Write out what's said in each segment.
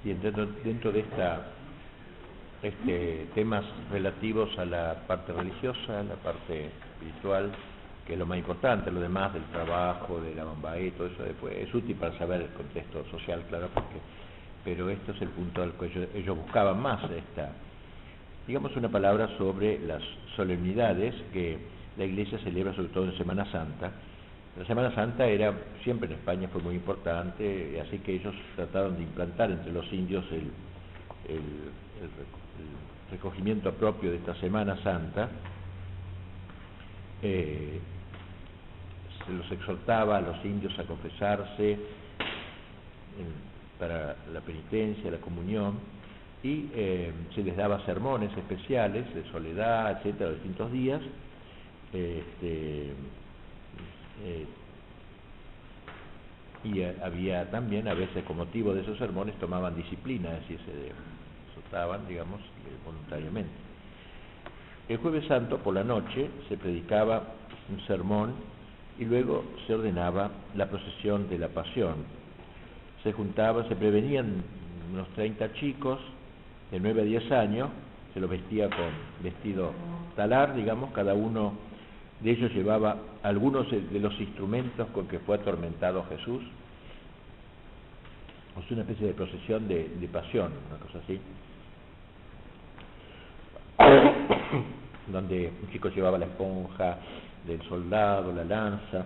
Y dentro de temas relativos a la parte religiosa, la parte espiritual, que es lo más importante, lo demás del trabajo, de la Bambaé, todo eso después, es útil para saber el contexto social, claro, pero esto es el punto al que ellos buscaban más, digamos una palabra sobre las solemnidades que la Iglesia celebra sobre todo en Semana Santa. La Semana Santa siempre en España fue muy importante, así que ellos trataron de implantar entre los indios el recogimiento propio de esta Semana Santa. Se los exhortaba a los indios a confesarse para la penitencia, la comunión, y se les daba sermones especiales de soledad, etcétera, de distintos días. Y había también, a veces con motivo de esos sermones, tomaban disciplina, es decir, se exhortaban, digamos, voluntariamente. El Jueves Santo, por la noche, se predicaba un sermón y luego se ordenaba la procesión de la Pasión. Se juntaban, se prevenían unos 30 chicos de 9 a 10 años, se los vestía con vestido talar, digamos, cada uno de ellos llevaba algunos de los instrumentos con que fue atormentado Jesús. Es una especie de procesión de pasión, una cosa así, donde un chico llevaba la esponja del soldado, la lanza,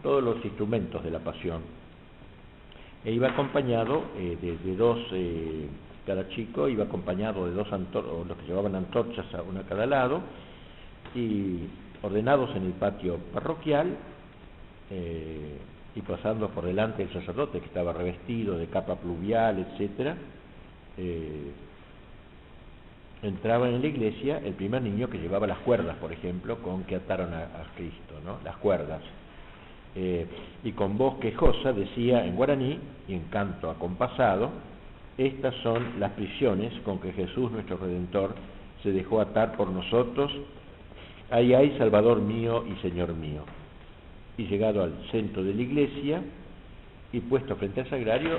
todos los instrumentos de la pasión. E iba acompañado de dos, cada chico iba acompañado de dos los que llevaban antorchas, una a cada lado, y ordenados en el patio parroquial, y pasando por delante del sacerdote, que estaba revestido de capa pluvial, etcétera, entraba en la iglesia el primer niño que llevaba las cuerdas, por ejemplo, con que ataron a Cristo, ¿no? Las cuerdas. Y con voz quejosa decía en guaraní y en canto acompasado: estas son las prisiones con que Jesús nuestro Redentor se dejó atar por nosotros. Ay, ay, Salvador mío y Señor mío. Y llegado al centro de la iglesia y puesto frente al sagrario,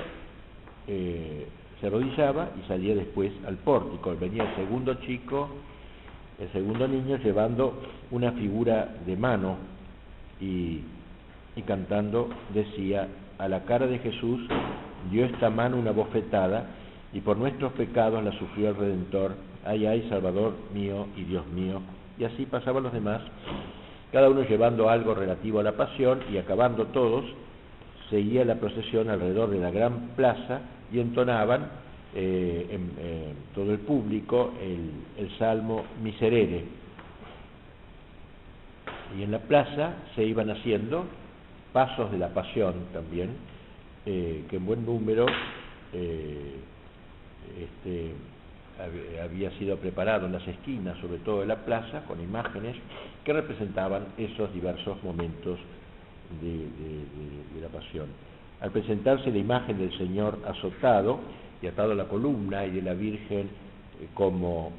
se arrodillaba y salía después al pórtico. Venía el segundo chico, el segundo niño, llevando una figura de mano y cantando decía: a la cara de Jesús dio esta mano una bofetada y por nuestros pecados la sufrió el Redentor. Ay, ay, Salvador mío y Dios mío. Y así pasaban los demás, cada uno llevando algo relativo a la pasión, y acabando todos, seguía la procesión alrededor de la gran plaza y entonaban todo el público el salmo Miserere. Y en la plaza se iban haciendo pasos de la pasión también, que en buen número había sido preparado en las esquinas, sobre todo de la plaza, con imágenes que representaban esos diversos momentos de la pasión. Al presentarse la imagen del Señor azotado y atado a la columna, y de la Virgen, como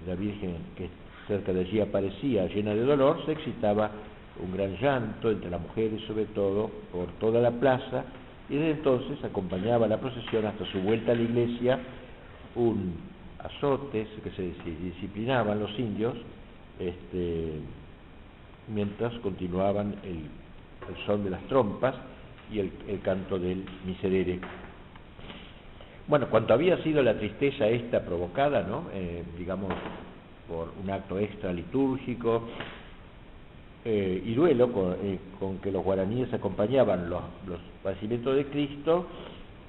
la Virgen que cerca de allí aparecía llena de dolor, se excitaba un gran llanto entre las mujeres, sobre todo por toda la plaza, y desde entonces acompañaba la procesión hasta su vuelta a la iglesia un azotes que se disciplinaban los indios, mientras continuaban el son de las trompas y el canto del Miserere. Bueno, cuanto había sido la tristeza esta provocada, ¿no? Digamos, por un acto extra litúrgico, y duelo con que los guaraníes acompañaban los padecimientos de Cristo,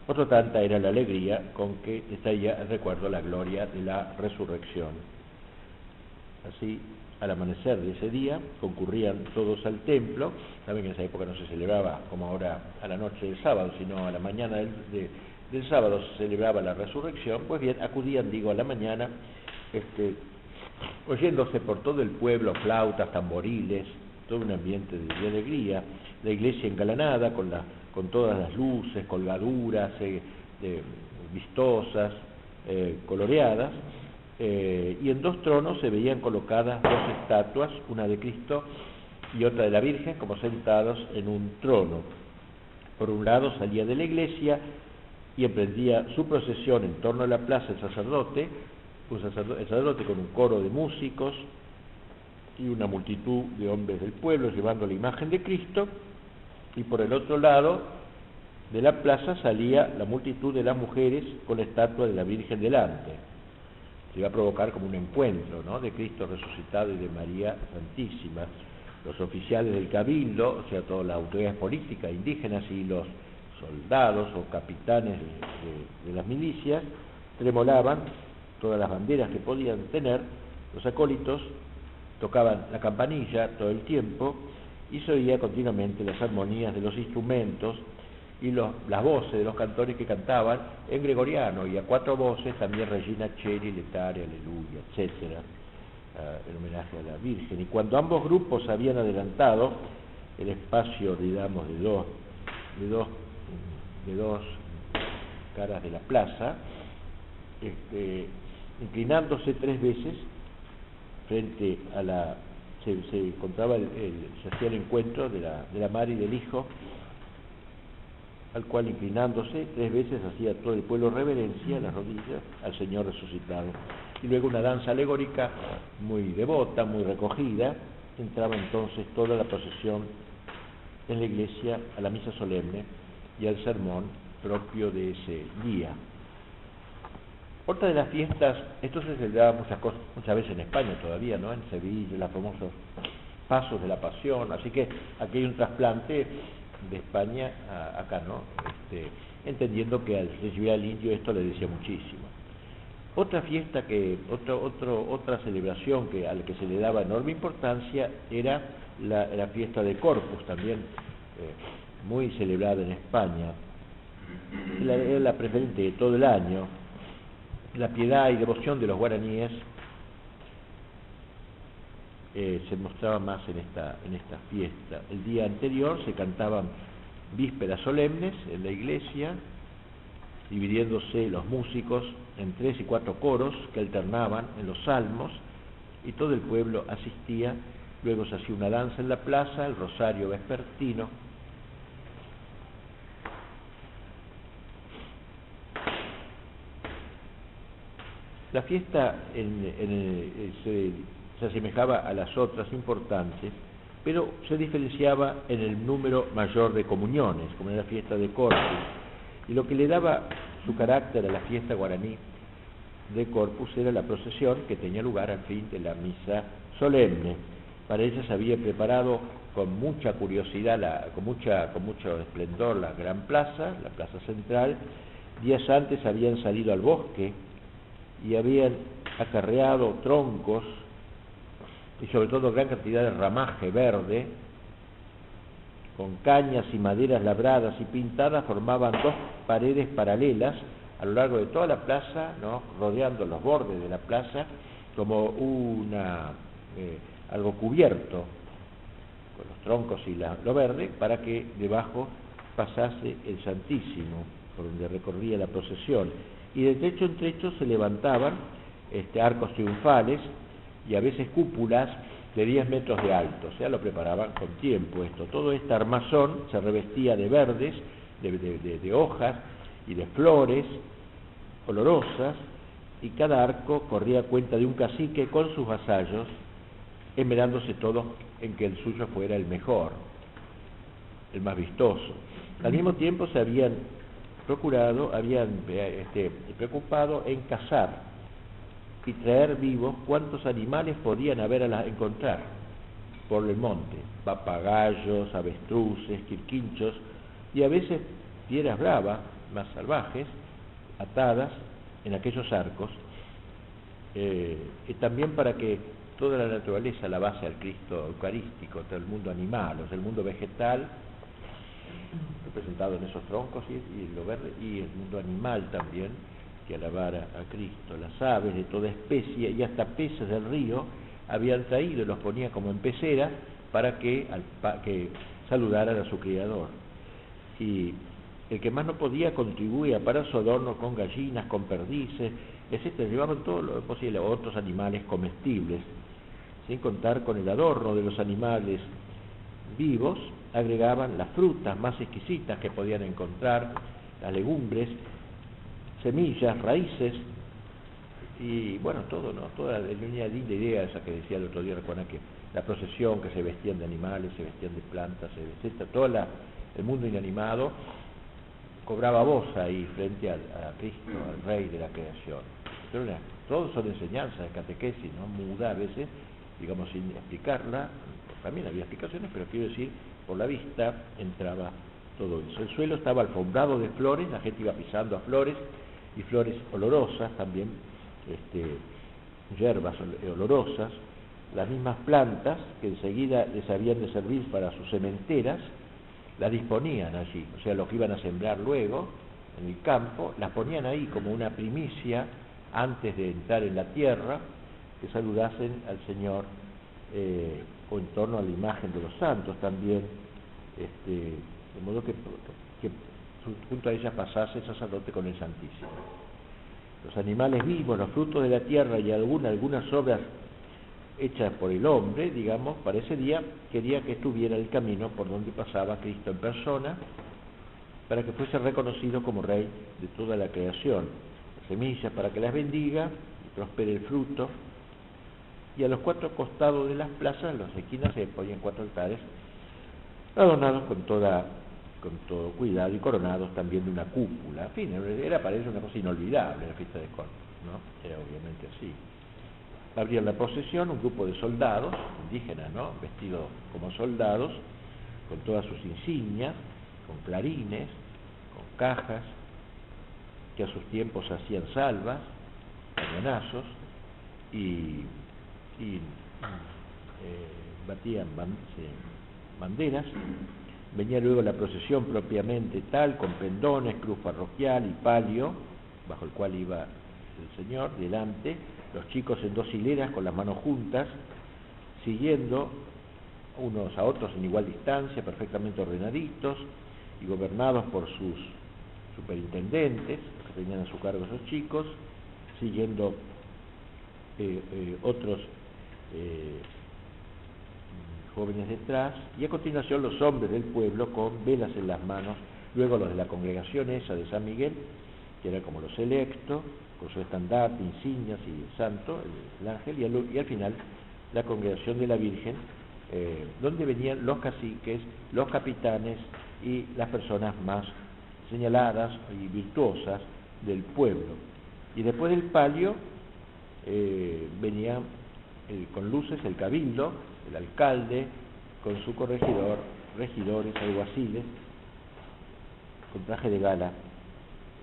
otro tanta era la alegría con que traía el recuerdo la gloria de la resurrección. Así, al amanecer de ese día, concurrían todos al templo. Saben que en esa época no se celebraba como ahora a la noche del sábado, sino a la mañana del sábado se celebraba la resurrección. Pues bien, acudían, a la mañana, oyéndose por todo el pueblo flautas, tamboriles, todo un ambiente de alegría, la iglesia engalanada con todas las luces, colgaduras vistosas, coloreadas, y en dos tronos se veían colocadas dos estatuas, una de Cristo y otra de la Virgen, como sentados en un trono. Por un lado salía de la iglesia y emprendía su procesión en torno a la plaza el sacerdote con un coro de músicos y una multitud de hombres del pueblo llevando la imagen de Cristo, y por el otro lado de la plaza salía la multitud de las mujeres con la estatua de la Virgen delante. Se iba a provocar como un encuentro, ¿no?, de Cristo resucitado y de María Santísima. Los oficiales del cabildo, o sea, todas las autoridades políticas, indígenas, y los soldados o capitanes de las milicias tremolaban todas las banderas que podían tener. Los acólitos tocaban la campanilla todo el tiempo y se oía continuamente las armonías de los instrumentos y las voces de los cantores que cantaban en gregoriano, y a cuatro voces también Regina Coeli, Letare, Aleluya, etcétera, en homenaje a la Virgen. Y cuando ambos grupos habían adelantado el espacio, digamos, de dos caras de la plaza, inclinándose 3 veces frente a se encontraba se hacía el encuentro de la madre y del hijo, al cual, inclinándose 3 veces, hacía todo el pueblo reverencia, las rodillas, al Señor resucitado. Y luego una danza alegórica muy devota, muy recogida. Entraba entonces toda la procesión en la iglesia a la misa solemne y al sermón propio de ese día. Otra de las fiestas, esto se celebraba muchas veces en España todavía, ¿no?, en Sevilla, los famosos pasos de la Pasión, así que aquí hay un trasplante de España a acá, ¿no?, entendiendo que al recibir al indio esto le decía muchísimo. Otra fiesta otra celebración a la que se le daba enorme importancia era la fiesta de Corpus, también muy celebrada en España. Era la preferente de todo el año. La piedad y devoción de los guaraníes se mostraba más en esta fiesta. El día anterior se cantaban vísperas solemnes en la iglesia, dividiéndose los músicos en 3 y 4 coros que alternaban en los salmos, y todo el pueblo asistía. Luego se hacía una danza en la plaza, el rosario vespertino. La fiesta se asemejaba a las otras importantes, pero se diferenciaba en el número mayor de comuniones, como en la fiesta de Corpus. Y lo que le daba su carácter a la fiesta guaraní de Corpus era la procesión que tenía lugar al fin de la misa solemne. Para ella se había preparado con mucha curiosidad, con mucho esplendor, la gran plaza, la plaza central. Días antes habían salido al bosque y habían acarreado troncos y sobre todo gran cantidad de ramaje verde, con cañas y maderas labradas y pintadas. Formaban 2 paredes paralelas a lo largo de toda la plaza, ¿no?, rodeando los bordes de la plaza, como algo cubierto con los troncos y lo verde, para que debajo pasase el Santísimo, por donde recorría la procesión. Y de trecho en trecho se levantaban arcos triunfales y a veces cúpulas de 10 metros de alto, o sea, lo preparaban con tiempo esto. Todo este armazón se revestía de verdes, de hojas y de flores olorosas, y cada arco corría a cuenta de un cacique con sus vasallos, esmerándose todos en que el suyo fuera el mejor, el más vistoso. Al mismo tiempo se habían preocupado en cazar y traer vivos cuantos animales podían haber a encontrar por el monte: papagayos, avestruces, quirquinchos y a veces fieras bravas, más salvajes, atadas en aquellos arcos, y también para que toda la naturaleza alabase al Cristo eucarístico, todo el mundo animal, o sea, el mundo vegetal representado en esos troncos y lo verde, y el mundo animal también, que alabara a Cristo. Las aves de toda especie y hasta peces del río habían traído y los ponía como en pecera para que saludaran a su Criador. Y el que más no podía contribuía para su adorno con gallinas, con perdices, etc. Llevaban todo lo posible, otros animales comestibles, sin contar con el adorno de los animales vivos. Agregaban las frutas más exquisitas que podían encontrar, las legumbres, semillas, raíces, y bueno, todo, ¿no? Toda la linda idea esa que decía el otro día, recuerda que la procesión, que se vestían de animales, se vestían de plantas, etc. Todo el mundo inanimado cobraba voz ahí frente a Cristo, al Rey de la creación. Todos son enseñanzas de catequesis, ¿no? Muda a veces, digamos, sin explicarla. También había explicaciones, pero quiero decir, por la vista entraba todo eso. El suelo estaba alfombrado de flores, la gente iba pisando a flores, y flores olorosas también, hierbas olorosas, las mismas plantas que enseguida les habían de servir para sus sementeras, las disponían allí, o sea, lo que iban a sembrar luego en el campo, las ponían ahí como una primicia antes de entrar en la tierra, que saludasen al Señor, o en torno a la imagen de los santos también, de modo que junto a ella pasase el sacerdote con el Santísimo. Los animales vivos, los frutos de la tierra y algunas obras hechas por el hombre, digamos, para ese día, quería que estuviera el camino por donde pasaba Cristo en persona, para que fuese reconocido como Rey de toda la creación. Las semillas para que las bendiga y prospere el fruto, y a los 4 costados de las plazas, en las esquinas, se ponían 4 altares, adornados con todo cuidado y coronados también de una cúpula. En fin, era para ellos una cosa inolvidable la fiesta de Corpus, ¿no? Era obviamente así. Abrían la procesión un grupo de soldados, indígenas, ¿no? Vestidos como soldados, con todas sus insignias, con clarines, con cajas, que a sus tiempos hacían salvas, cañonazos, y batían banderas. Venía luego la procesión propiamente tal, con pendones, cruz parroquial y palio, bajo el cual iba el Señor, delante, los chicos en 2 hileras con las manos juntas, siguiendo unos a otros en igual distancia, perfectamente ordenaditos y gobernados por sus superintendentes, que tenían a su cargo esos chicos, siguiendo otros jóvenes detrás, y a continuación los hombres del pueblo con velas en las manos, luego los de la congregación esa de San Miguel, que era como los electos, con su estandarte, insignias y el santo, el ángel, y al final la congregación de la Virgen, donde venían los caciques, los capitanes y las personas más señaladas y virtuosas del pueblo. Y después del palio venía con luces el cabildo, el alcalde, con su corregidor, regidores, alguaciles, con traje de gala,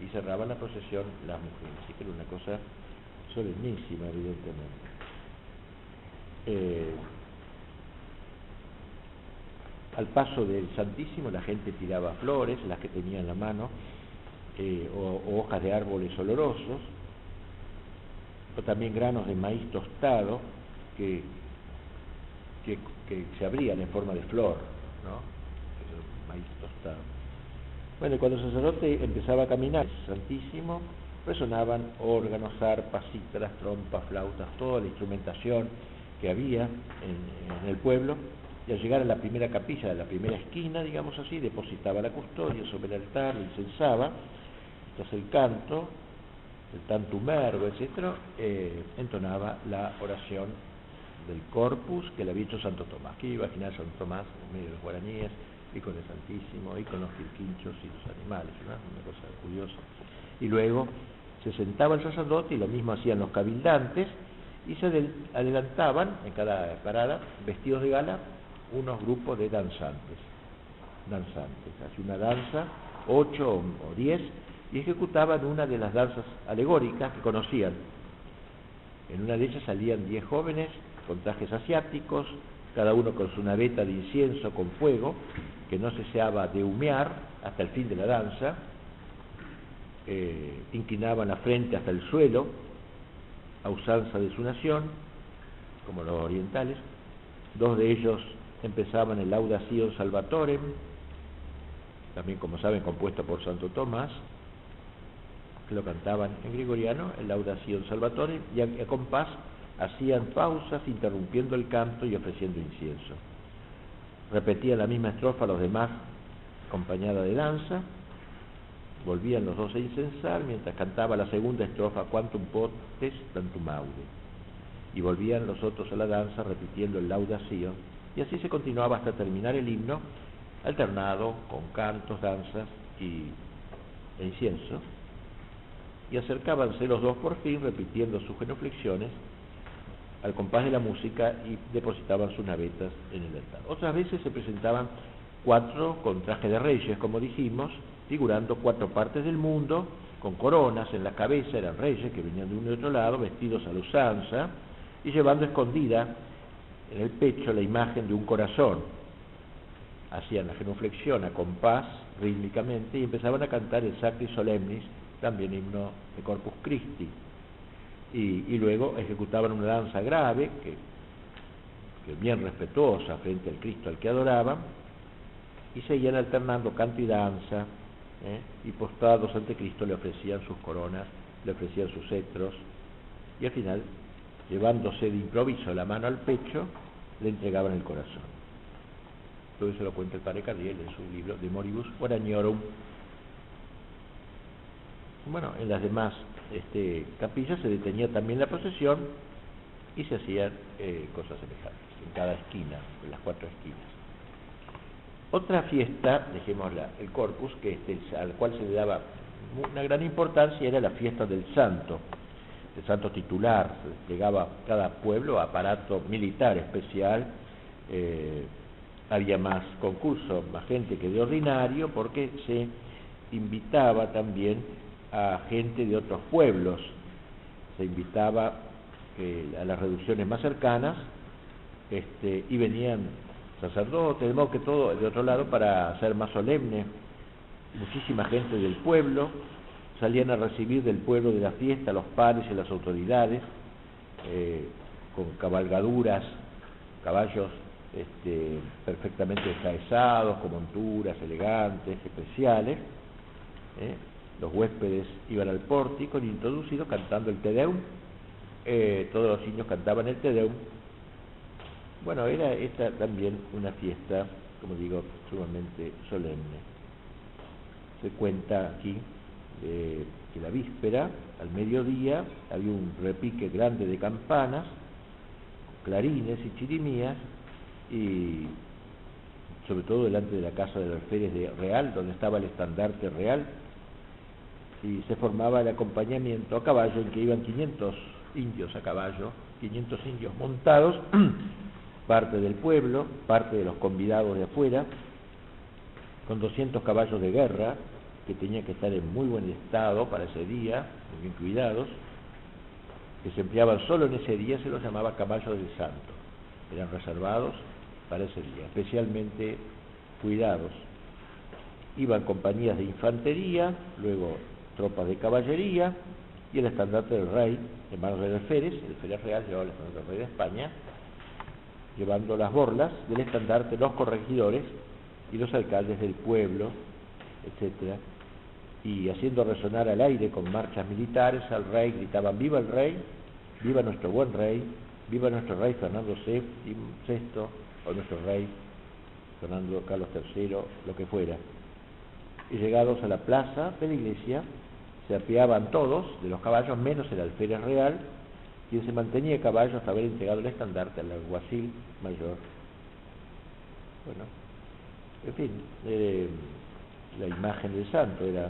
y cerraban la procesión las mujeres. Así que era una cosa solemnísima, evidentemente. Al paso del Santísimo la gente tiraba flores, las que tenía en la mano, o hojas de árboles olorosos, o también granos de maíz tostado que se abrían en forma de flor, ¿no? Maíz tostado. Bueno, y cuando el sacerdote empezaba a caminar, el Santísimo, resonaban órganos, arpas, cítaras, trompas, flautas, toda la instrumentación que había en el pueblo, y al llegar a la primera capilla, de la primera esquina, digamos así, depositaba la custodia sobre el altar, lo incensaba, entonces el canto, el tantum ergo, etc., entonaba la oración del Corpus que le había hecho Santo Tomás, que iba a imaginar Santo Tomás en medio de los guaraníes, y con el Santísimo, y con los quirquinchos y los animales, ¿no? Una cosa curiosa. Y luego se sentaba el sacerdote, y lo mismo hacían los cabildantes, y se adelantaban en cada parada, vestidos de gala, unos grupos de danzantes, así una danza, 8 o 10, y ejecutaban una de las danzas alegóricas que conocían. En una de ellas salían 10 jóvenes con trajes asiáticos, cada uno con su naveta de incienso con fuego, que no cesaba de humear hasta el fin de la danza, inclinaban la frente hasta el suelo, a usanza de su nación, como los orientales. 2 de ellos empezaban el Laudación Salvatorem, también, como saben, compuesto por Santo Tomás, que lo cantaban en gregoriano, el Laudación Salvatorem, y a compás hacían pausas interrumpiendo el canto y ofreciendo incienso. Repetían la misma estrofa los demás, acompañada de danza, volvían los dos a incensar mientras cantaba la segunda estrofa Quantum potes tantum aude, y volvían los otros a la danza repitiendo el laudación, y así se continuaba hasta terminar el himno, alternado con cantos, danzas e incienso, y acercábanse los dos por fin repitiendo sus genuflexiones al compás de la música y depositaban sus navetas en el altar. Otras veces se presentaban 4 con traje de reyes, como dijimos, figurando 4 partes del mundo, con coronas en la cabeza, eran reyes que venían de uno y otro lado, vestidos a la usanza, y llevando escondida en el pecho la imagen de un corazón. Hacían la genuflexión a compás, rítmicamente, y empezaban a cantar el Sacri Solemnis, también himno de Corpus Christi. Y luego ejecutaban una danza grave, que bien respetuosa frente al Cristo al que adoraban, y seguían alternando canto y danza, y postrados ante Cristo le ofrecían sus coronas, le ofrecían sus cetros, y al final, llevándose de improviso la mano al pecho, le entregaban el corazón. Todo eso lo cuenta el padre Cardiel en su libro De Moribus Guarañorum. Bueno, en las demás capillas se detenía también la procesión y se hacían cosas semejantes en cada esquina, en las 4 esquinas. Otra fiesta, dejémosla, el Corpus, al cual se le daba una gran importancia, era la fiesta del santo titular. Se llegaba a cada pueblo aparato militar especial, había más concursos, más gente que de ordinario, porque se invitaba también a gente de otros pueblos, se invitaba a las reducciones más cercanas, y venían sacerdotes, de modo que todo de otro lado para hacer más solemne. Muchísima gente del pueblo salían a recibir del pueblo de la fiesta a los padres y las autoridades, con cabalgaduras, caballos perfectamente descabezados, con monturas elegantes, especiales. Los huéspedes iban al pórtico introducidos cantando el Te Deum, todos los niños cantaban el Te Deum. Bueno, era esta también una fiesta, como digo, sumamente solemne. Se cuenta aquí que la víspera, al mediodía, había un repique grande de campanas, clarines y chirimías, y sobre todo delante de la casa del alférez real, donde estaba el estandarte real, y se formaba el acompañamiento a caballo, en que iban 500 indios a caballo, 500 indios montados, parte del pueblo, parte de los convidados de afuera, con 200 caballos de guerra, que tenían que estar en muy buen estado para ese día, muy bien cuidados, que se empleaban solo en ese día, se los llamaba caballos del santo, eran reservados para ese día, especialmente cuidados. Iban compañías de infantería, luego tropas de caballería, y el estandarte del rey, en manos del alférez, el alférez real llevaba el estandarte del rey de España, llevando las borlas del estandarte los corregidores y los alcaldes del pueblo, etcétera, y haciendo resonar al aire con marchas militares al rey, gritaban: ¡viva el rey! ¡Viva nuestro buen rey! ¡Viva nuestro rey Fernando VI! O nuestro rey Fernando Carlos III, lo que fuera. Y llegados a la plaza de la iglesia, se apeaban todos de los caballos, menos el alférez real, quien se mantenía a caballo hasta haber entregado el estandarte al alguacil mayor. Bueno, en fin, la imagen del santo era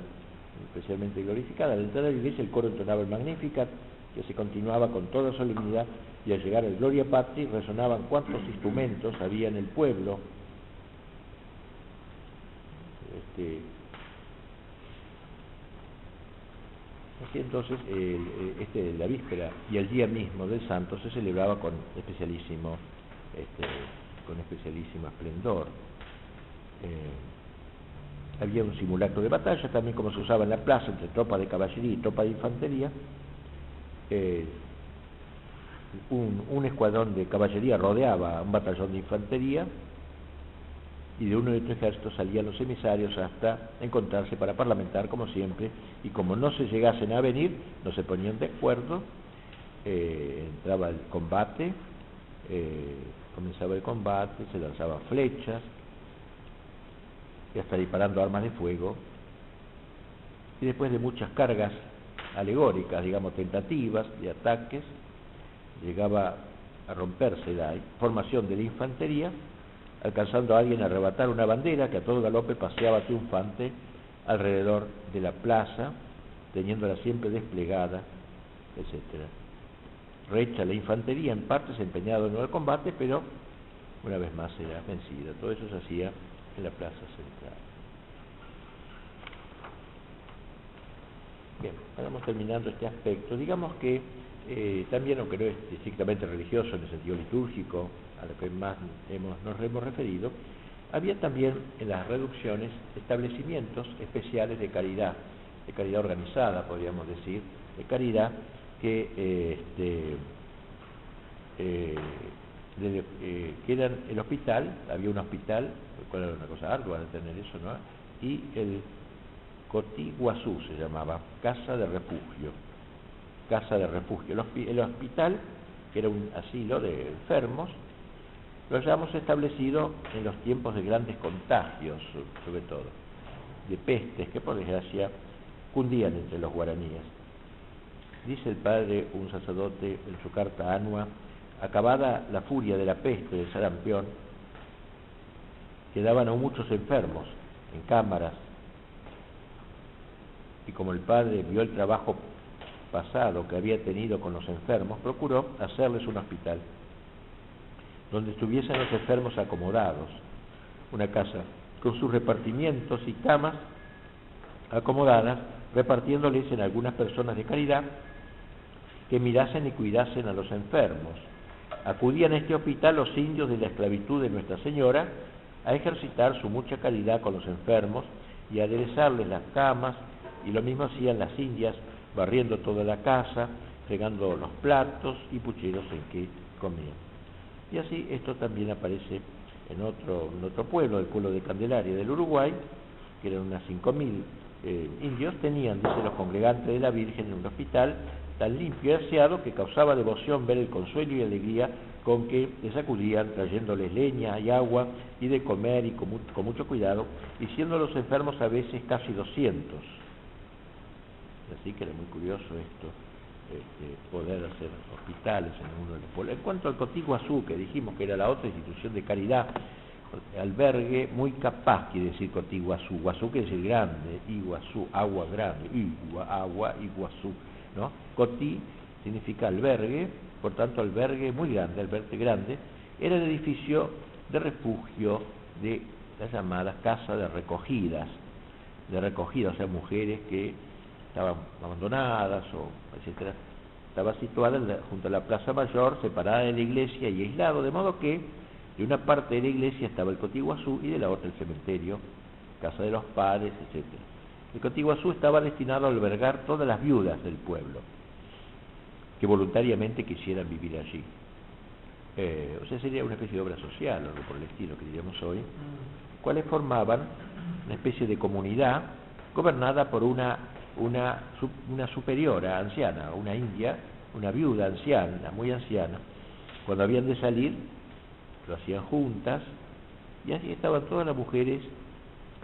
especialmente glorificada. Al entrar a la iglesia el coro entonaba el Magnificat, que se continuaba con toda solemnidad, y al llegar al Gloria Patri resonaban cuantos instrumentos había en el pueblo. Así entonces, la víspera y el día mismo del santo se celebraba con especialísimo esplendor. Había un simulacro de batalla, también como se usaba en la plaza, entre tropas de caballería y tropas de infantería. Un escuadrón de caballería rodeaba a un batallón de infantería, y de uno de estos ejércitos salían los emisarios hasta encontrarse para parlamentar, como siempre, y como no se llegasen a venir, no se ponían de acuerdo, entraba el combate, comenzaba el combate, se lanzaban flechas, y hasta disparando armas de fuego, y después de muchas cargas alegóricas, digamos, tentativas de ataques, llegaba a romperse la formación de la infantería, alcanzando a alguien a arrebatar una bandera que a todo galope paseaba triunfante alrededor de la plaza, teniéndola siempre desplegada, etcétera. Recha la infantería en parte se empeñaba de nuevo al combate, pero una vez más era vencida. Todo eso se hacía en la plaza central. Bien, vamos terminando este aspecto. Digamos que también, aunque no es estrictamente religioso en el sentido litúrgico, a lo que más nos hemos referido, había también en las reducciones establecimientos especiales de caridad organizada, podríamos decir, de caridad, que eran el hospital, había un hospital, cual era una cosa ardua de tener eso, ¿no? Y el Cotiguazú se llamaba, casa de refugio. El hospital, que era un asilo de enfermos, lo habíamos establecido en los tiempos de grandes contagios, sobre todo, de pestes que por desgracia cundían entre los guaraníes. Dice el padre, un sacerdote, en su carta annua, acabada la furia de la peste del sarampión, quedaban aún muchos enfermos en cámaras, y como el padre vio el trabajo pasado que había tenido con los enfermos, procuró hacerles un hospital, donde estuviesen los enfermos acomodados, una casa con sus repartimientos y camas acomodadas, repartiéndoles en algunas personas de caridad que mirasen y cuidasen a los enfermos. Acudían a este hospital los indios de la esclavitud de Nuestra Señora a ejercitar su mucha caridad con los enfermos y a aderezarles las camas, y lo mismo hacían las indias, barriendo toda la casa, fregando los platos y pucheros en que comían. Y así esto también aparece en otro pueblo, el pueblo de Candelaria del Uruguay, que eran unas 5.000 indios, tenían, dice, los congregantes de la Virgen en un hospital tan limpio y aseado que causaba devoción ver el consuelo y alegría con que les acudían, trayéndoles leña y agua y de comer y con mucho cuidado, y siendo los enfermos a veces casi 200. Así que era muy curioso esto, poder hacer hospitales en uno de los pueblos. En cuanto al Cotiguazú, que dijimos que era la otra institución de caridad, albergue muy capaz, quiere decir Cotiguazú, Guazú quiere decir grande, Iguazú, agua grande, agua, Iguazú, ¿no? Cotí significa albergue, por tanto albergue muy grande, albergue grande, era el edificio de refugio de las llamadas casas de recogidas, o sea, mujeres que estaban abandonadas, o etcétera. Estaba situada junto a la Plaza Mayor, separada de la iglesia y aislado, de modo que de una parte de la iglesia estaba el Cotiguazú y de la otra el cementerio, casa de los padres, etcétera. El Cotiguazú estaba destinado a albergar todas las viudas del pueblo que voluntariamente quisieran vivir allí. O sea, sería una especie de obra social, o algo por el estilo que diríamos hoy, cuales formaban una especie de comunidad gobernada por una superiora anciana, una india, una viuda anciana, muy anciana. Cuando habían de salir, lo hacían juntas, y así estaban todas las mujeres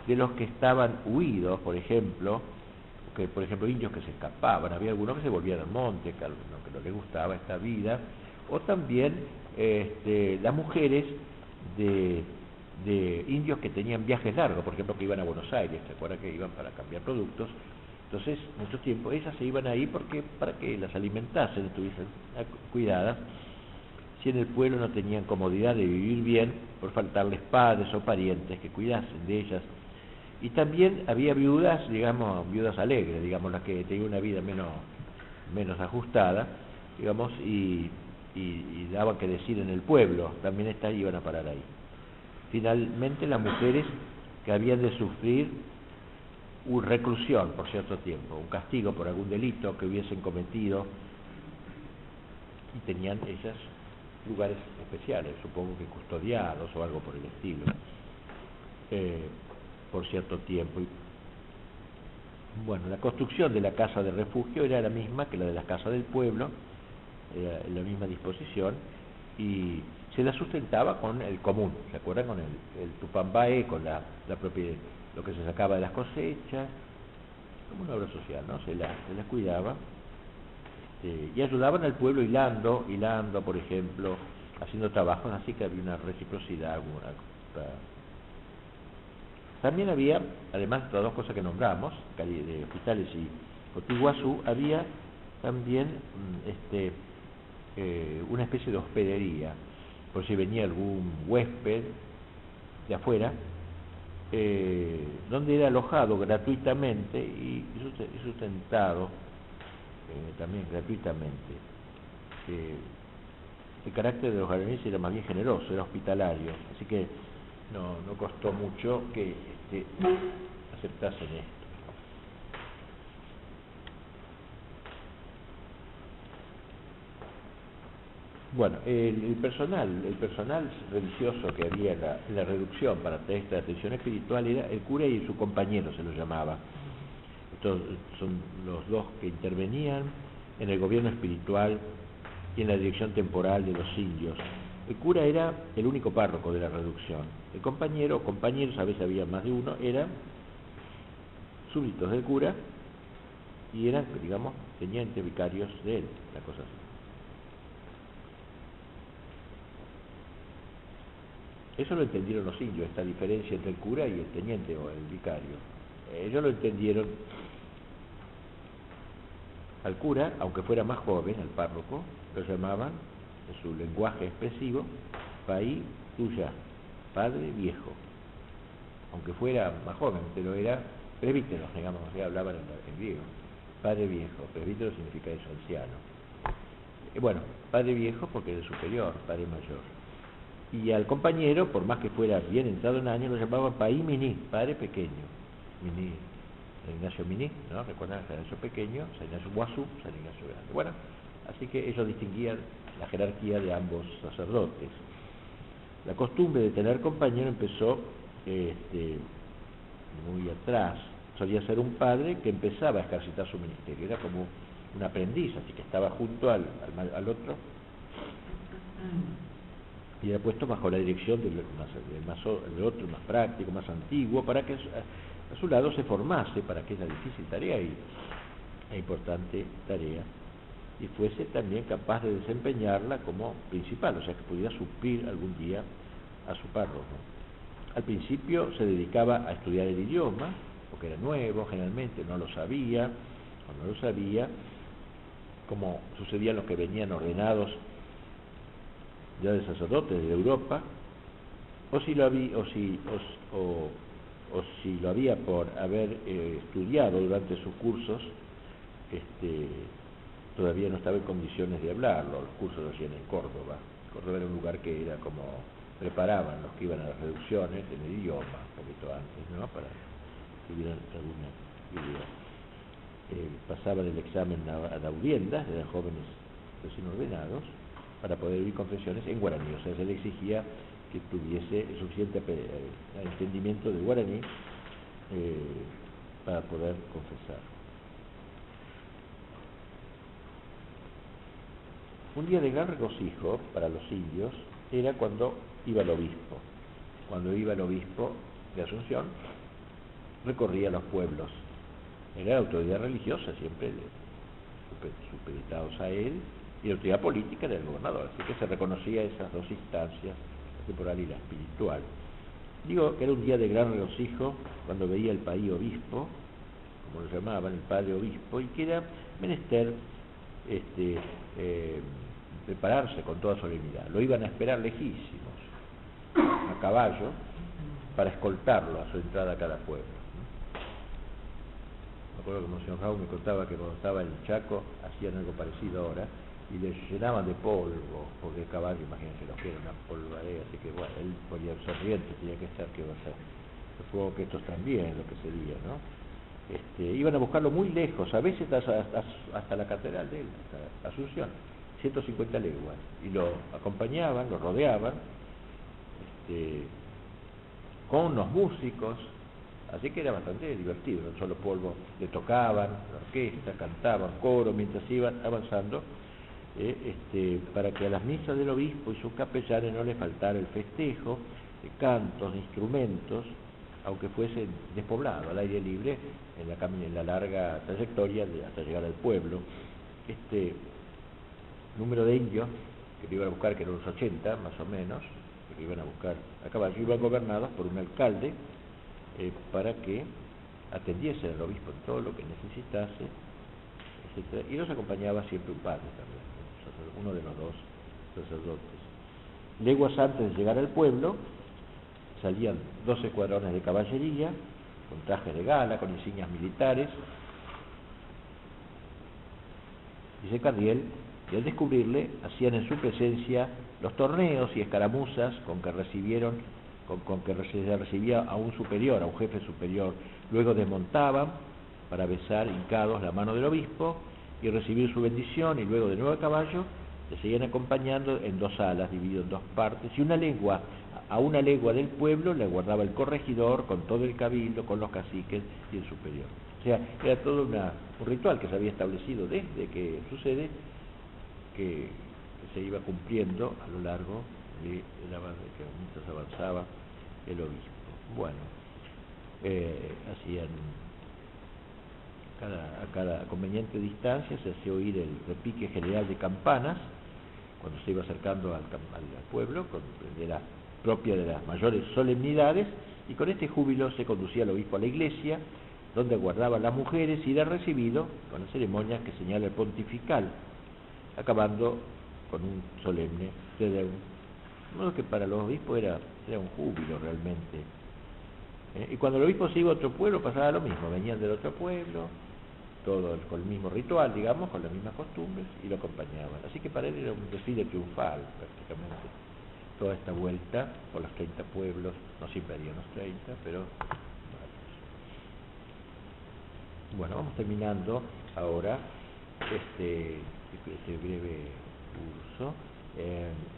de los que estaban huidos, por ejemplo, indios que se escapaban, había algunos que se volvían al monte, que no les gustaba esta vida, o también las mujeres de indios que tenían viajes largos, por ejemplo, que iban a Buenos Aires, ¿se acuerdan que iban para cambiar productos? Entonces, mucho tiempo, ellas se iban ahí para que las alimentasen, estuviesen cuidadas, si en el pueblo no tenían comodidad de vivir bien por faltarles padres o parientes que cuidasen de ellas. Y también había viudas, digamos, viudas alegres, digamos, las que tenían una vida menos ajustada, digamos, y daban que decir en el pueblo, también estas iban a parar ahí. Finalmente, las mujeres que habían de sufrir una reclusión por cierto tiempo, un castigo por algún delito que hubiesen cometido, y tenían ellas lugares especiales, supongo que custodiados o algo por el estilo, por cierto tiempo. Y, bueno, la construcción de la casa de refugio era la misma que la de las casas del pueblo, era la misma disposición, y se la sustentaba con el común, ¿se acuerdan? Con el tupambae, con la propia, lo que se sacaba de las cosechas, como una obra social, ¿no? Se las cuidaba, y ayudaban al pueblo hilando, por ejemplo, haciendo trabajos, así que había una reciprocidad, también había, además de las dos cosas que nombramos, de Hospitales y Cotiguazú, había también una especie de hospedería, por si venía algún huésped de afuera, donde era alojado gratuitamente y sustentado también gratuitamente. El carácter de los guaraníes era más bien generoso, era hospitalario, así que no costó mucho que aceptasen esto. Bueno, el personal religioso que había en la reducción para esta atención espiritual era el cura y su compañero, se lo llamaba. Estos son los dos que intervenían en el gobierno espiritual y en la dirección temporal de los indios. El cura era el único párroco de la reducción. El compañeros, a veces había más de uno, eran súbditos del cura y eran, digamos, tenientes, vicarios de él, la cosa así. Eso lo entendieron los indios, esta diferencia entre el cura y el teniente o el vicario. Ellos lo entendieron. Al cura, aunque fuera más joven, al párroco, lo llamaban, en su lenguaje expresivo, Paí Tuya, padre viejo. Aunque fuera más joven, pero era presbítero, digamos, o sea, hablaban en griego. Padre viejo, presbítero significa eso, anciano. Bueno, padre viejo porque era superior, padre mayor. Y al compañero, por más que fuera bien entrado en años, lo llamaban Paí Miní, padre pequeño. Miní, San Ignacio Miní, ¿no? Recuerdan San Ignacio pequeño, San Ignacio Guazú, San Ignacio grande. Bueno, así que ellos distinguían la jerarquía de ambos sacerdotes. La costumbre de tener compañero empezó muy atrás. Solía ser un padre que empezaba a ejercitar su ministerio, era como un aprendiz, así que estaba junto al otro y era puesto bajo la dirección del otro más práctico, más antiguo, para que a su lado se formase para aquella difícil tarea e importante tarea, y fuese también capaz de desempeñarla como principal, o sea que pudiera suplir algún día a su párroco. Al principio se dedicaba a estudiar el idioma, porque era nuevo, generalmente no lo sabía, o no lo sabía, como sucedían los que venían ordenados ya de sacerdotes de Europa, o si lo había por haber estudiado durante sus cursos, todavía no estaba en condiciones de hablarlo. Los cursos los hacían en Córdoba. Córdoba era un lugar que era como preparaban los que iban a las reducciones en el idioma, un poquito antes, ¿no? Para que tuvieran alguna idea. Pasaban el examen a audiendas, eran jóvenes recién ordenados, para poder oír confesiones en guaraní, o sea, se le exigía que tuviese suficiente entendimiento del guaraní para poder confesar. Un día de gran regocijo para los indios era cuando iba el obispo. Cuando iba el obispo de Asunción, recorría los pueblos. Era la autoridad religiosa, siempre supeditados a él, y la autoridad política del gobernador, así que se reconocía esas dos instancias, la temporal y la espiritual. Digo que era un día de gran regocijo cuando veía el país obispo, como lo llamaban, el padre obispo, y que era menester prepararse con toda solemnidad. Lo iban a esperar lejísimos, a caballo, para escoltarlo a su entrada a cada pueblo. Me acuerdo que Monseñor Raúl me contaba que cuando estaba en el Chaco hacían algo parecido ahora, y le llenaban de polvo, porque el caballo, imagínense, lo que era una polvareda, así que bueno, él podía ser riente, tenía que estar, que va a ser. Supongo que estos también, lo que sería, ¿no? Iban a buscarlo muy lejos, a veces hasta la catedral de él, hasta Asunción, 150 leguas, y lo acompañaban, lo rodeaban, con unos músicos, así que era bastante divertido, no solo polvo, le tocaban, la orquesta, cantaban, coro, mientras iban avanzando, para que a las misas del obispo y sus capellanes no les faltara el festejo de cantos, de instrumentos, aunque fuese despoblado, al aire libre, en la larga trayectoria hasta llegar al pueblo. Este número de indios que lo iban a buscar, que eran unos 80 más o menos, que lo iban a buscar a caballo, iban gobernados por un alcalde para que atendiese al obispo en todo lo que necesitase, etcétera, y los acompañaba siempre un padre también, uno de los dos sacerdotes. Leguas antes de llegar al pueblo salían 12 escuadrones de caballería con trajes de gala, con insignias militares. Dice Cardiel que al descubrirle hacían en su presencia los torneos y escaramuzas con que se recibía a un superior, a un jefe superior. Luego desmontaban para besar hincados la mano del obispo y recibir su bendición, y luego de nuevo a caballo le seguían acompañando en dos alas, dividido en dos partes, y a una legua del pueblo le aguardaba el corregidor con todo el cabildo, con los caciques y el superior. O sea, era todo un ritual que se había establecido desde que sucede, que se iba cumpliendo a lo largo de que mientras avanzaba el obispo. Bueno, hacían a cada conveniente distancia, se hacía oír el repique general de campanas cuando se iba acercando al pueblo, propia de las mayores solemnidades, y con este júbilo se conducía al obispo a la iglesia, donde aguardaban las mujeres y era recibido con las ceremonias que señala el pontifical, acabando con un solemne Te Deum. De modo que para los obispos era un júbilo realmente. Y cuando el obispo se iba a otro pueblo pasaba lo mismo, venían del otro pueblo, todo con el mismo ritual, digamos, con las mismas costumbres, y lo acompañaban. Así que para él era un desfile triunfal, prácticamente, toda esta vuelta por los 30 pueblos, no siempre había los 30, pero varios. Bueno, vamos terminando ahora este breve curso,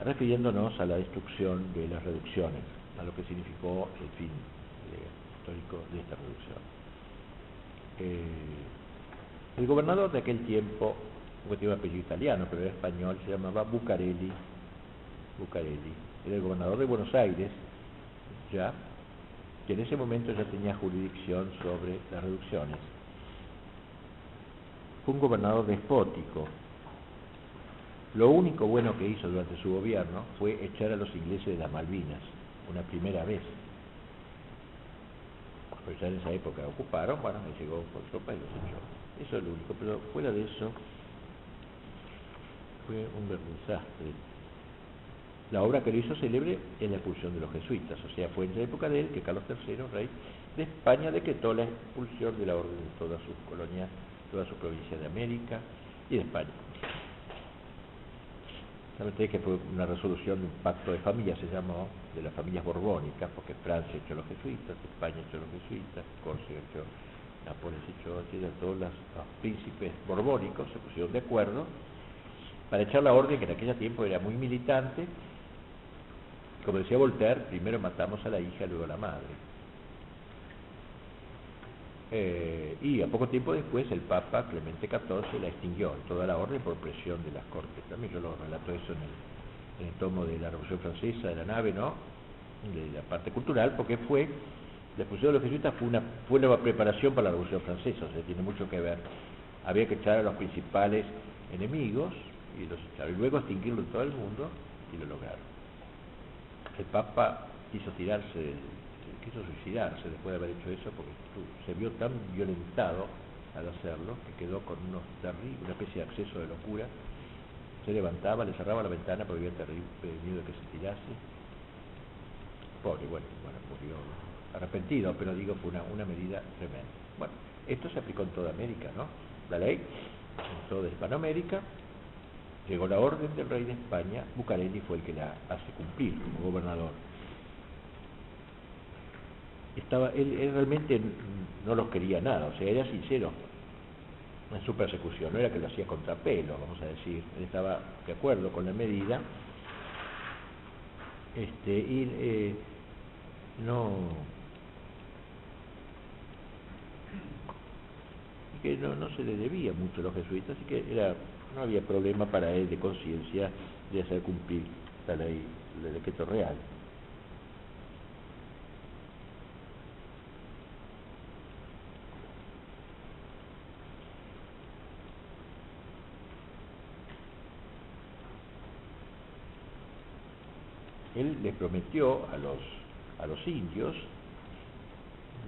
refiriéndonos a la destrucción de las reducciones, a lo que significó el fin histórico de esta reducción. El gobernador de aquel tiempo, que tenía un apellido italiano, pero era español, se llamaba Bucareli. Era el gobernador de Buenos Aires, ya, que en ese momento ya tenía jurisdicción sobre las reducciones. Fue un gobernador despótico. Lo único bueno que hizo durante su gobierno fue echar a los ingleses de las Malvinas, una primera vez. Pues ya en esa época ocuparon, bueno, me llegó por tropa y los echó. Eso es lo único, pero fuera de eso fue un desastre. La obra que lo hizo célebre es la expulsión de los jesuitas, o sea, fue en la época de él que Carlos III, rey de España, decretó la expulsión de la orden de todas sus colonias, todas sus provincias de América y de España. Saben ustedes que fue una resolución de un pacto de familias, se llamó, de las familias borbónicas, porque Francia echó a los jesuitas, España echó a los jesuitas, Córcega echó, Nápoles echó, todos los príncipes borbónicos se pusieron de acuerdo para echar la orden, que en aquel tiempo era muy militante. Como decía Voltaire, primero matamos a la hija, luego a la madre. Y a poco tiempo después el Papa Clemente XIV la extinguió, toda la orden, por presión de las Cortes. También yo lo relato eso en el tomo de la Revolución Francesa, de la nave, ¿no?, de la parte cultural, porque la expulsión de los jesuitas fue una preparación para la Revolución Francesa, o sea, tiene mucho que ver. Había que echar a los principales enemigos, y los echaron, y luego extinguirlo en todo el mundo, y lo lograron. El Papa quiso suicidarse después de haber hecho eso, porque se vio tan violentado al hacerlo que quedó con una especie de acceso de locura. Se levantaba, le cerraba la ventana porque había terrible miedo de que se tirase. Pobre, bueno, murió arrepentido, pero digo, fue una medida tremenda. Bueno, esto se aplicó en toda América, ¿no? La ley en toda Hispanoamérica. Llegó la orden del rey de España, Bucareli fue el que la hace cumplir como gobernador. Él realmente no los quería nada, o sea, era sincero en su persecución, no era que lo hacía contrapelo, vamos a decir. Él estaba de acuerdo con la medida, que no se le debía mucho a los jesuitas, así que no había problema para él de conciencia de hacer cumplir la ley, el decreto real. él les prometió a los indios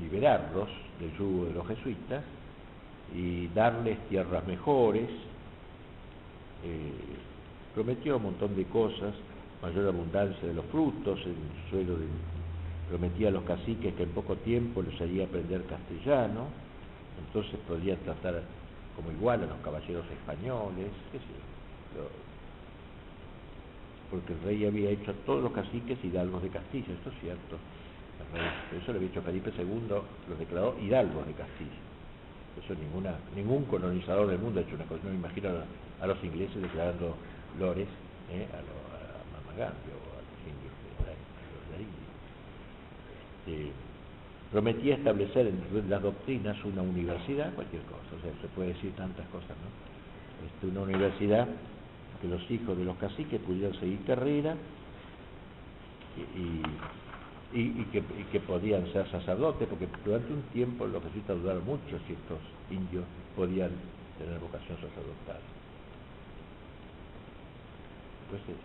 liberarlos del yugo de los jesuitas y darles tierras mejores, prometió un montón de cosas, mayor abundancia de los frutos, el suelo prometía a los caciques que en poco tiempo les haría aprender castellano, entonces podrían tratar como igual a los caballeros españoles, qué sé yo, porque el rey había hecho a todos los caciques hidalgos de Castilla, esto es cierto, el rey, eso lo había hecho Felipe II, los declaró hidalgos de Castilla. Eso ningún colonizador del mundo ha hecho una cosa. No me imagino a los ingleses declarando lores a Mamagambio o a los indios de la India. Prometía establecer entre las doctrinas una universidad, cualquier cosa, o sea, se puede decir tantas cosas, ¿no? Una universidad que los hijos de los caciques pudieran seguir carrera y que podían ser sacerdotes, porque durante un tiempo los jesuitas dudaron mucho si estos indios podían tener vocación sacerdotal.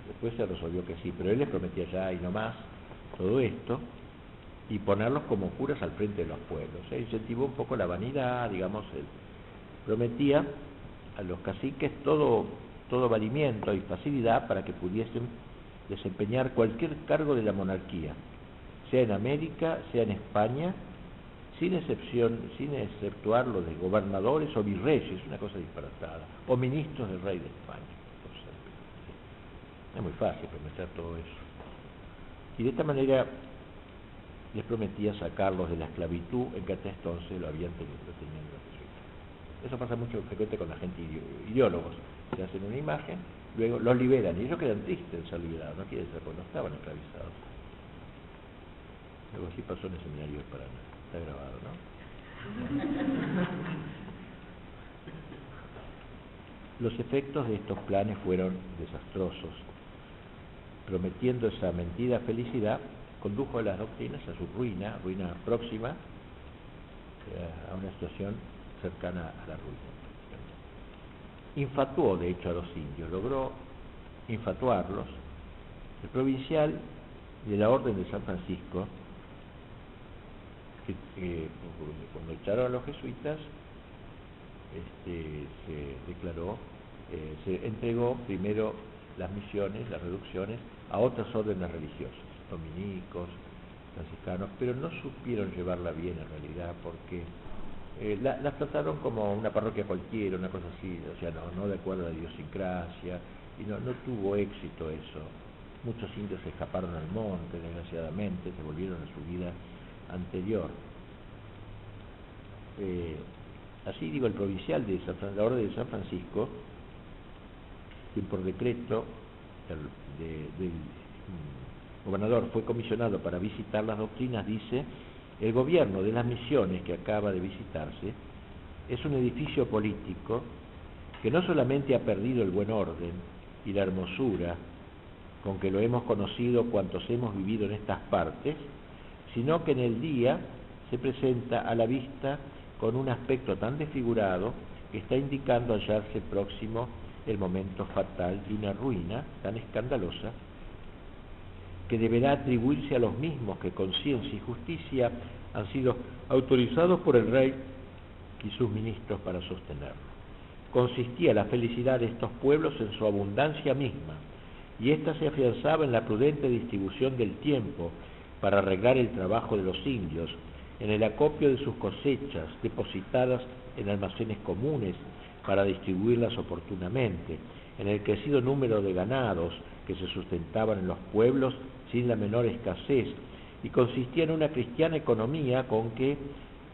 Después se resolvió que sí, pero él les prometía ya y no más todo esto y ponerlos como curas al frente de los pueblos. Incentivó un poco la vanidad, digamos, él prometía a los caciques todo valimiento y facilidad para que pudiesen desempeñar cualquier cargo de la monarquía, sea en América, sea en España, sin exceptuar lo de gobernadores o virreyes, una cosa disparatada, o ministros del rey de España. Es muy fácil prometer todo eso. Y de esta manera les prometía sacarlos de la esclavitud en que hasta entonces lo tenían los jesuitas. Eso pasa mucho frecuente con la gente ideólogos. Se hacen una imagen, luego los liberan, y ellos quedan tristes de ser liberados, no quieren ser, porque no estaban esclavizados. Algo así pasó en el seminario de Paraná. Está grabado, ¿no? Los efectos de estos planes fueron desastrosos. Prometiendo esa mentida felicidad, condujo a las doctrinas a su ruina próxima, a una situación cercana a la ruina. Infatuó, de hecho, a los indios, logró infatuarlos. El provincial de la Orden de San Francisco, cuando echaron a los jesuitas, se entregó primero las misiones, las reducciones, a otras órdenes religiosas, dominicos, franciscanos, pero no supieron llevarla bien en realidad, porque las trataron como una parroquia cualquiera, una cosa así, o sea, no de acuerdo a la idiosincrasia, y no tuvo éxito eso. Muchos indios se escaparon al monte, desgraciadamente, se volvieron a su vida anterior. Así digo, el provincial de la Orden de San Francisco, quien por decreto del gobernador fue comisionado para visitar las doctrinas, dice: el gobierno de las misiones que acaba de visitarse es un edificio político que no solamente ha perdido el buen orden y la hermosura con que lo hemos conocido cuantos hemos vivido en estas partes, sino que en el día se presenta a la vista con un aspecto tan desfigurado que está indicando hallarse próximo el momento fatal de una ruina tan escandalosa que deberá atribuirse a los mismos que con ciencia y justicia han sido autorizados por el rey y sus ministros para sostenerlo. Consistía la felicidad de estos pueblos en su abundancia misma, y ésta se afianzaba en la prudente distribución del tiempo para arreglar el trabajo de los indios, en el acopio de sus cosechas depositadas en almacenes comunes para distribuirlas oportunamente, en el crecido número de ganados que se sustentaban en los pueblos sin la menor escasez, y consistía en una cristiana economía con que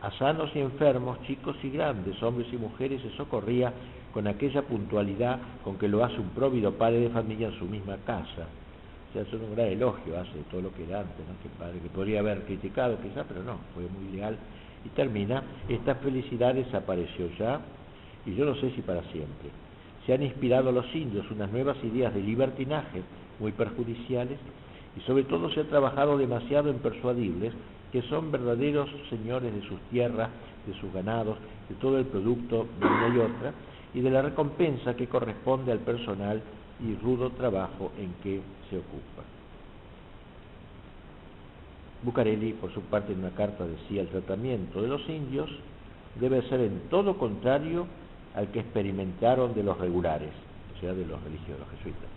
a sanos y enfermos, chicos y grandes, hombres y mujeres, se socorría con aquella puntualidad con que lo hace un próvido padre de familia en su misma casa. O sea, eso es un gran elogio, hace todo lo que era antes, ¿no? Que padre que podría haber criticado quizás, pero no, fue muy leal. Y termina: esta felicidad desapareció ya, y yo no sé si para siempre. Se han inspirado a los indios unas nuevas ideas de libertinaje muy perjudiciales, y sobre todo se ha trabajado demasiado en persuadirles que son verdaderos señores de sus tierras, de sus ganados, de todo el producto de una y otra, y de la recompensa que corresponde al personal y rudo trabajo en que se ocupa. Bucareli, por su parte, en una carta decía: el tratamiento de los indios debe ser en todo contrario al que experimentaron de los regulares, o sea, de los religiosos, los jesuitas.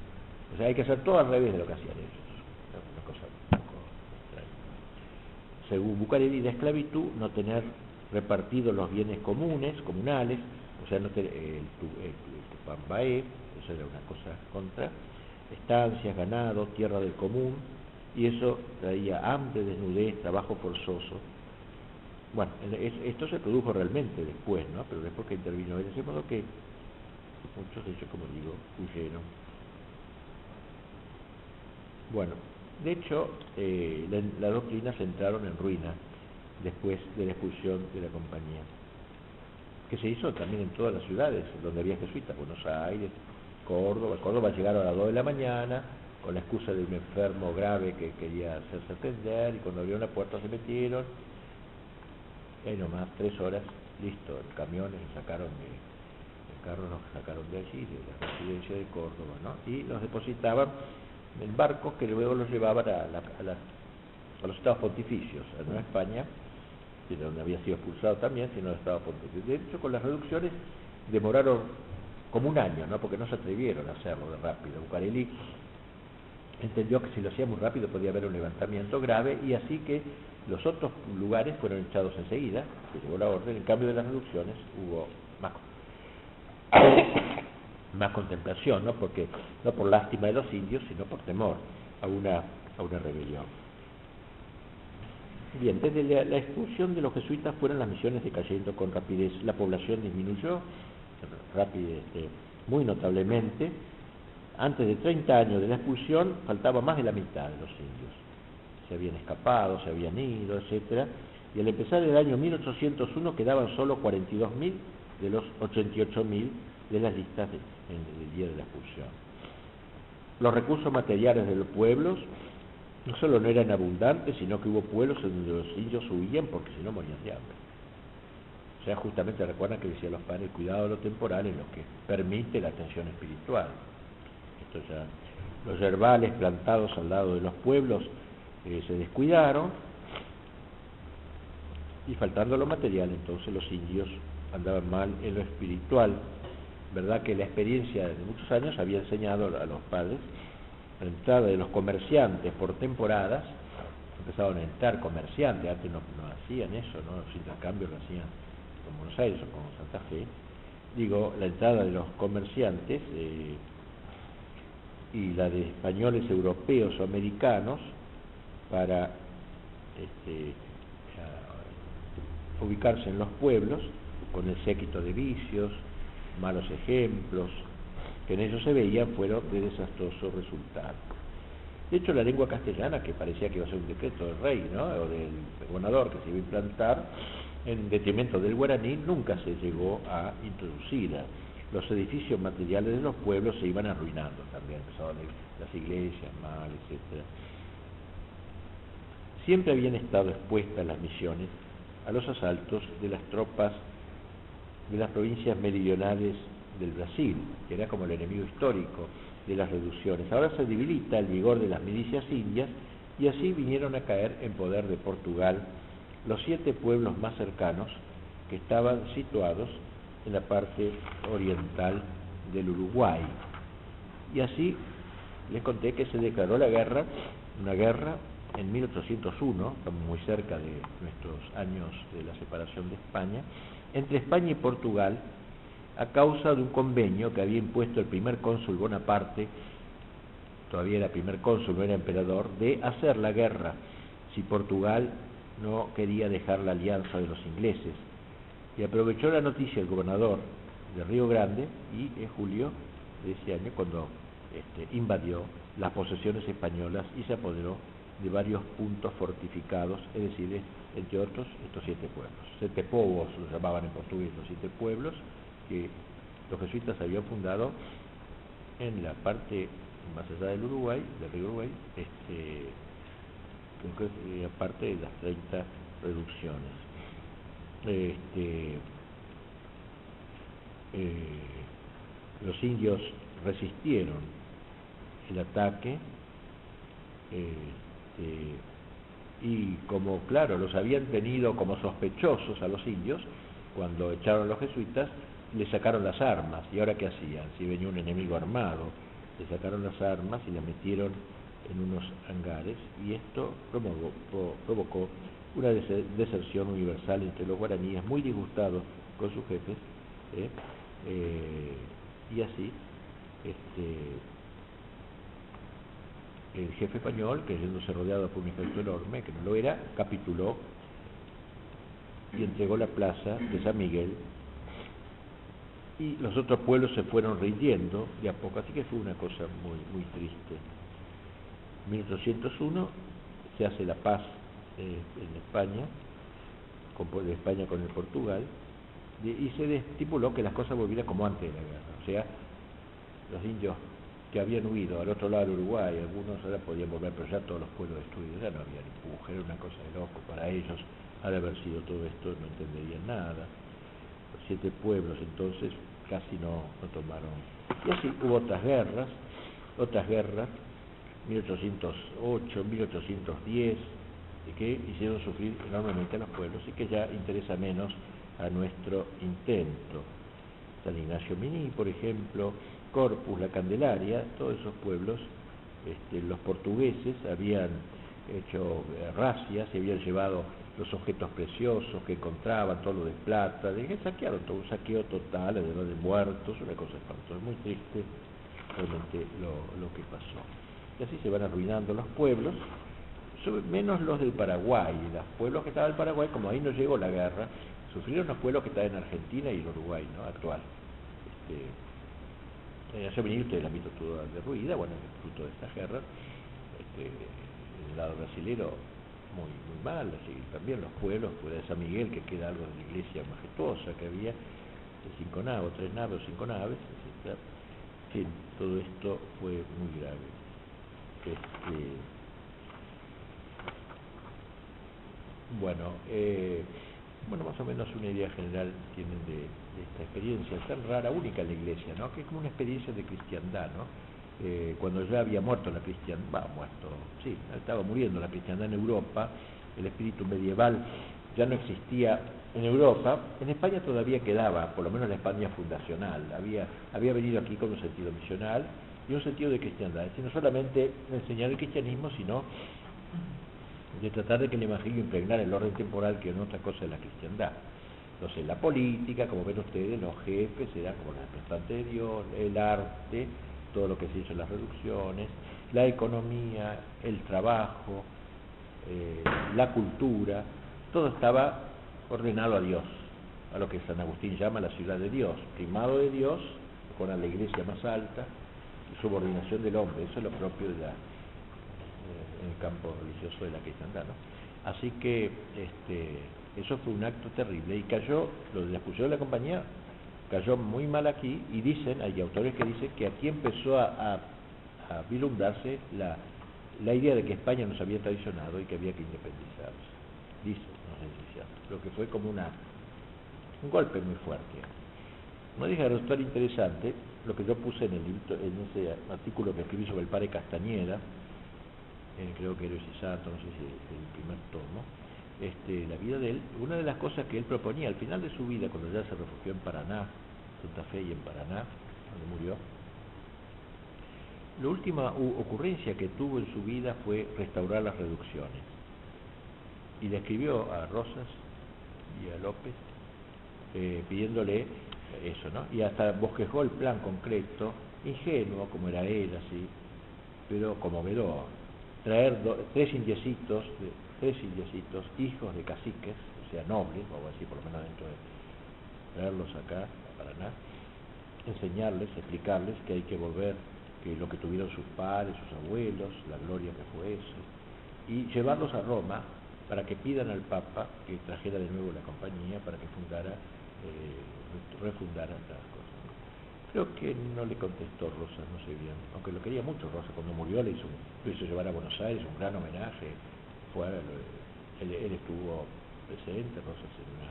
O sea, hay que hacer todo al revés de lo que hacían ellos. Una cosa un poco extraña. Según Bucareli, la esclavitud, no tener repartidos los bienes comunales, o sea, no tener el tupambaé, eso era una cosa contra, estancias, ganado, tierra del común, y eso traía hambre, desnudez, trabajo forzoso. Bueno, esto se produjo realmente después, ¿no? Pero después que intervino él, de modo que muchos de ellos, como digo, huyeron. Bueno, de hecho, las doctrinas entraron en ruina después de la expulsión de la compañía, que se hizo también en todas las ciudades donde había jesuitas: Buenos Aires, Córdoba llegaron a las 2 de la mañana con la excusa de un enfermo grave que quería hacerse atender, y cuando abrieron la puerta se metieron, y ahí nomás, 3 horas, listo, en camiones los sacaron el carro, los sacaron de allí, de la residencia de Córdoba, ¿no? Y los depositaban en barcos que luego los llevaban a los estados pontificios, a Nueva España, de donde había sido expulsado también, sino los estados pontificios. De hecho, con las reducciones demoraron como un año, ¿no? Porque no se atrevieron a hacerlo de rápido. Bucareli entendió que si lo hacía muy rápido podía haber un levantamiento grave, y así que los otros lugares fueron echados enseguida, se llegó la orden. En cambio de las reducciones hubo más contemplación, ¿no? Porque no por lástima de los indios, sino por temor a una rebelión. Bien, desde la expulsión de los jesuitas fueron las misiones decayendo con rapidez. La población disminuyó muy notablemente. Antes de 30 años de la expulsión faltaba más de la mitad de los indios. Se habían escapado, se habían ido, etc. Y al empezar el año 1801 quedaban solo 42.000 de los 88.000 de las listas del día de la expulsión. Los recursos materiales de los pueblos no solo no eran abundantes, sino que hubo pueblos en donde los indios huían porque si no morían de hambre. O sea, justamente recuerdan que decían los padres: cuidado de lo temporal en lo que permite la atención espiritual. Esto ya, los yerbales plantados al lado de los pueblos se descuidaron, y faltando lo material, entonces los indios andaban mal en lo espiritual. Verdad que la experiencia de muchos años había enseñado a los padres la entrada de los comerciantes por temporadas. Empezaron a entrar comerciantes, antes no hacían eso, ¿no? Los intercambios lo hacían con Buenos Aires o con Santa Fe. Digo, la entrada de los comerciantes y la de españoles, europeos o americanos para ubicarse en los pueblos, con el séquito de vicios, malos ejemplos que en ellos se veían, fueron de desastroso resultado. De hecho, la lengua castellana, que parecía que iba a ser un decreto del rey, ¿no?, o del gobernador, que se iba a implantar en detrimento del guaraní, nunca se llegó a introducir. Los edificios materiales de los pueblos se iban arruinando también, empezaban las iglesias mal, etc. Siempre habían estado expuestas las misiones a los asaltos de las tropas de las provincias meridionales del Brasil, que era como el enemigo histórico de las reducciones. Ahora se debilita el vigor de las milicias indias, y así vinieron a caer en poder de Portugal los 7 pueblos más cercanos, que estaban situados en la parte oriental del Uruguay. Y así les conté que se declaró una guerra en 1801, estamos muy cerca de nuestros años de la separación de España, entre España y Portugal, a causa de un convenio que había impuesto el primer cónsul Bonaparte, todavía era primer cónsul, no era emperador, de hacer la guerra si Portugal no quería dejar la alianza de los ingleses. Y aprovechó la noticia el gobernador de Río Grande, y en julio de ese año, cuando invadió las posesiones españolas y se apoderó de varios puntos fortificados, es decir, entre otros, estos 7 pueblos. 7 povos los llamaban en portugués, los 7 pueblos que los jesuitas habían fundado en la parte más allá del Uruguay, del río Uruguay, aparte de las 30 reducciones. Los indios resistieron el ataque Y como, claro, los habían tenido como sospechosos a los indios, cuando echaron a los jesuitas, le sacaron las armas. ¿Y ahora qué hacían? Si venía un enemigo armado, le sacaron las armas y las metieron en unos hangares, y esto provocó una deserción universal entre los guaraníes, muy disgustados con sus jefes, ¿eh? Y así, el jefe español, creyéndose rodeado por un ejército enorme, que no lo era, capituló y entregó la plaza de San Miguel, y los otros pueblos se fueron rindiendo de a poco, así que fue una cosa muy, muy triste. En 1801 se hace la paz en España, de España con el Portugal, y se estipuló que las cosas volvieran como antes de la guerra, o sea, los indios que habían huido al otro lado del Uruguay, algunos ahora podían volver, pero ya todos los pueblos destruidos, ya no había empuje, era una cosa de loco para ellos, al haber sido todo esto no entenderían nada. Los 7 pueblos entonces casi no tomaron, y así hubo otras guerras, 1808, 1810, que hicieron sufrir enormemente a los pueblos y que ya interesa menos a nuestro intento. San Ignacio Miní, por ejemplo, Corpus, la Candelaria, todos esos pueblos, los portugueses habían hecho razias, se habían llevado los objetos preciosos que encontraban, todo lo de plata, saquearon todo, un saqueo total, además de muertos, una cosa espantosa, muy triste realmente lo que pasó. Y así se van arruinando los pueblos, menos los del Paraguay. Los pueblos que estaban en Paraguay, como ahí no llegó la guerra, sufrieron los pueblos que estaban en Argentina y el Uruguay, ¿no?, actual. Hace venir ustedes la visto toda derruida, bueno, fruto de esta guerra. El lado brasilero muy, muy mal, así también los pueblos, fuera de San Miguel, que queda algo de la iglesia majestuosa que había, de 5 naves, 3 naves o 5 naves, etc. En fin, todo esto fue muy grave. Bueno, más o menos una idea general tienen de esta experiencia tan rara, única en la iglesia, ¿no?, que es como una experiencia de cristiandad, ¿no? Cuando ya había muerto la cristiandad, estaba muriendo la cristiandad en Europa, el espíritu medieval ya no existía en Europa. En España todavía quedaba, por lo menos la España fundacional, había venido aquí con un sentido misional y un sentido de cristiandad, es decir, no solamente enseñar el cristianismo, sino de tratar de que el Evangelio impregnara el orden temporal, que no es otra cosa de la cristiandad. Entonces, la política, como ven ustedes, los jefes eran como los representantes de Dios, el arte, todo lo que se hizo en las reducciones, la economía, el trabajo, la cultura, todo estaba ordenado a Dios, a lo que San Agustín llama la ciudad de Dios, primado de Dios, con la iglesia más alta, y subordinación del hombre. Eso es lo propio de en el campo religioso de la cristiandad, ¿no? Así que eso fue un acto terrible, y cayó, lo de la expulsión de la compañía cayó muy mal aquí, y hay autores que dicen que aquí empezó a vislumbrarse la idea de que España nos había traicionado y que había que independizarse. Dicen, no sé si es cierto, pero que fue como un golpe muy fuerte. No deja de resultar interesante lo que yo puse en ese artículo que escribí sobre el padre Castañeda, creo que Héroes y Santos, no sé si el primer tomo, la vida de él. Una de las cosas que él proponía al final de su vida, cuando ya se refugió en Paraná, Santa Fe y en Paraná, donde murió, la última ocurrencia que tuvo en su vida fue restaurar las reducciones, y le escribió a Rosas y a López pidiéndole eso, ¿no? Y hasta bosquejó el plan concreto, ingenuo como era él, así, pero conmovedor: traer 3 indiecitos, hijos de caciques, o sea, nobles, vamos a decir, por lo menos dentro de traerlos acá a Paraná, enseñarles, explicarles que hay que volver, que lo que tuvieron sus padres, sus abuelos, la gloria que fue eso, y llevarlos a Roma para que pidan al Papa que trajera de nuevo la compañía para que refundara las cosas. Creo que no le contestó Rosas, no sé bien, aunque lo quería mucho Rosas. Cuando murió lo hizo llevar a Buenos Aires, un gran homenaje. Él estuvo presente, Rosas, en una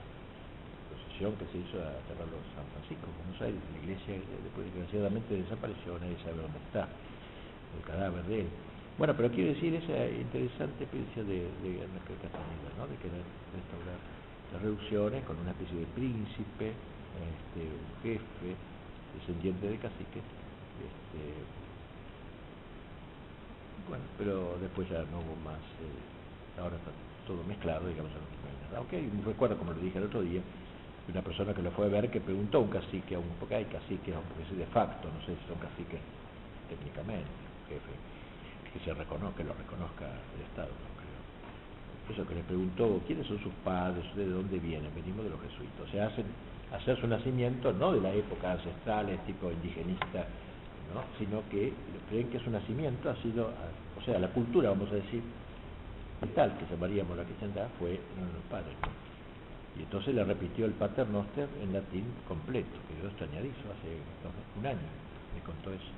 procesión que se hizo a Terralo San Francisco, en Buenos Aires, en la iglesia, después desgraciadamente desapareció, nadie sabe dónde está el cadáver de él. Bueno, pero quiero decir esa interesante experiencia de Guerra Castaneda, ¿no? De querer restaurar las reducciones con una especie de príncipe, un jefe, descendiente de cacique, bueno, pero después ya no hubo más, ahora está todo mezclado, digamos, en los primeros. Aunque hay un recuerdo, como lo dije el otro día, de una persona que lo fue a ver que preguntó a un cacique, porque hay caciques, porque es de facto, no sé si son caciques técnicamente, jefe, que lo reconozca el Estado, no creo. Eso que le preguntó, ¿quiénes son sus padres? ¿De dónde vienen? Venimos de los jesuitas. O sea, hacer su nacimiento no de la época ancestral, tipo indigenista, ¿no? Sino que creen que su nacimiento ha sido, o sea, la cultura, vamos a decir, tal que llamaríamos la cristiandad, fue en los padres, ¿no? Y entonces le repitió el Pater Noster en latín completo, que quedó extrañadizo hace un año, me contó eso.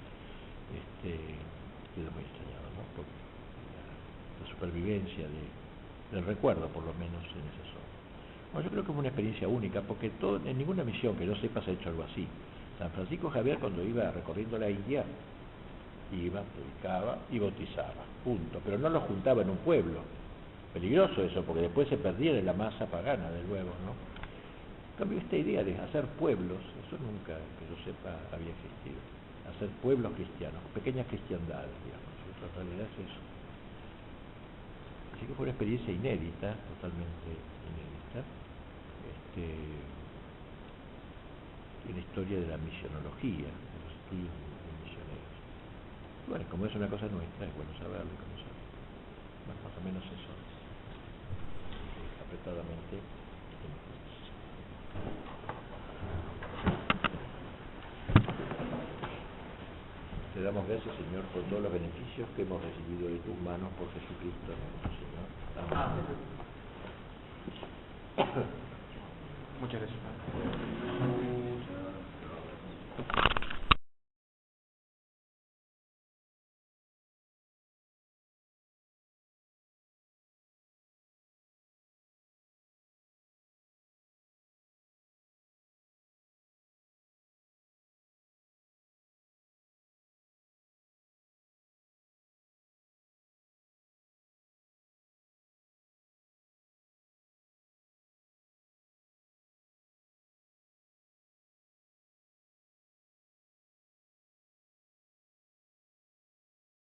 Quedó muy extrañado, ¿no? Por la supervivencia del recuerdo, por lo menos en esa zona. Bueno, yo creo que fue una experiencia única, porque en ninguna misión que yo sepa se ha hecho algo así. San Francisco Javier, cuando iba recorriendo la India, iba, predicaba y bautizaba, punto. Pero no lo juntaba en un pueblo. Peligroso eso, porque después se perdiera en la masa pagana, de luego, ¿no? En cambio, esta idea de hacer pueblos, eso nunca, que yo sepa, había existido. Hacer pueblos cristianos, pequeñas cristiandades, digamos. En realidad es eso. Así que fue una experiencia inédita, totalmente inédita, en la historia de la misionología, de los estudios de misioneros. Bueno, como es una cosa nuestra, es bueno saberlo y conocerlo. Bueno, más o menos eso, apretadamente. Te damos gracias, Señor, por todos los beneficios que hemos recibido de tus manos por Jesucristo, nuestro Señor. Amén. Muchas gracias.